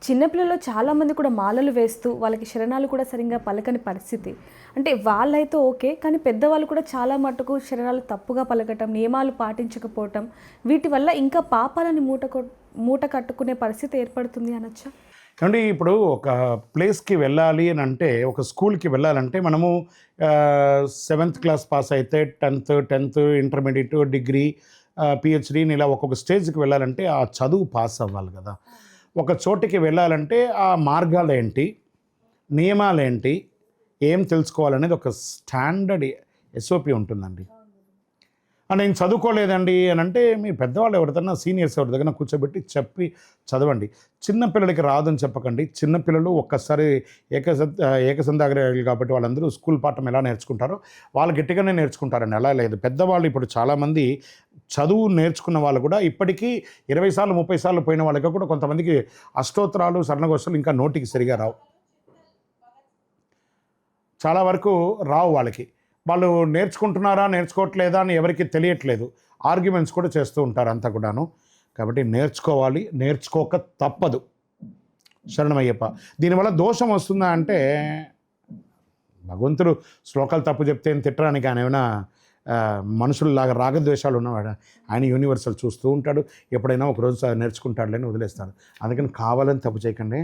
చిన్నపిల్లల్లో చాలామంది కూడా మాలలు వేస్తూ వాళ్ళకి శరణాలు కూడా సరిగ్గా పలకని పరిస్థితి. అంటే వాళ్ళైతే ఓకే. కానీ పెద్దవాళ్ళు కూడా చాలా మటుకు శరణాలు తప్పుగా పలకటం, నియమాలు పాటించకపోవటం, వీటి వల్ల ఇంకా పాపాలని మూట కట్టుకునే పరిస్థితి ఏర్పడుతుంది అనొచ్చా? ఏవండి ఇప్పుడు ఒక ప్లేస్‌కి వెళ్ళాలి అనంటే, ఒక స్కూల్‌కి వెళ్ళాలంటే మనము 7th క్లాస్ పాస్ అయితే 10th ఇంటర్మీడియేట్, డిగ్రీ, పీహెచ్‌డీని ఇలా ఒక్కొక్క స్టేజ్‌కి వెళ్ళాలంటే ఆ చదువు పాస్ అవ్వాలి కదా! ఒక చోటికి వెళ్ళాలంటే ఆ మార్గాలేంటి, నియమాలేంటి, ఏం తెలుసుకోవాలనేది ఒక స్టాండర్డ్ ఎస్ఓపి ఉంటుందండి. నేను చదువుకోలేదండి అని అంటే మీ పెద్దవాళ్ళు ఎవరిదన్నా సీనియర్స్ ఎవరి దగ్గర కూర్చోబెట్టి చెప్పి చదవండి. చిన్న పిల్లలకి రాదని చెప్పకండి. చిన్నపిల్లలు ఒక్కసారి ఏకసంధాగ్రహాలు కాబట్టి వాళ్ళందరూ స్కూల్ పాఠం ఎలా నేర్చుకుంటారో వాళ్ళు గట్టిగానే నేర్చుకుంటారండి. అలా లేదు. పెద్దవాళ్ళు ఇప్పుడు చాలామంది చదువు నేర్చుకున్న వాళ్ళు కూడా ఇప్పటికీ 20 సార్లు 30 సార్లు పోయిన వాళ్ళకి కూడా కొంతమందికి అష్టోత్తరాలు శరణఘోషలు ఇంకా నోటికి సరిగా రావు. చాలా వరకు రావు వాళ్ళకి. వాళ్ళు నేర్చుకుంటున్నారా నేర్చుకోవట్లేదా అని ఎవరికి తెలియట్లేదు. ఆర్గ్యుమెంట్స్ కూడా చేస్తూ ఉంటారు అంతా కూడాను. కాబట్టి నేర్చుకోవాలి, నేర్చుకోక తప్పదు. శరణమయ్యప్ప. దీనివల్ల దోషం వస్తుందా అంటే భగవంతుడు శ్లోకాలు తప్పు చెప్తే ఏం తిట్టడానికి ఆయన ఏమైనా మనుషుల్లాగా రాగద్వేషాలు ఉన్నవాడు. ఆయన యూనివర్సల్ చూస్తూ ఉంటాడు. ఎప్పుడైనా ఒకరోజు నేర్చుకుంటాడులేని వదిలేస్తాడు. అందుకని కావాలని తప్పు చేయకండి.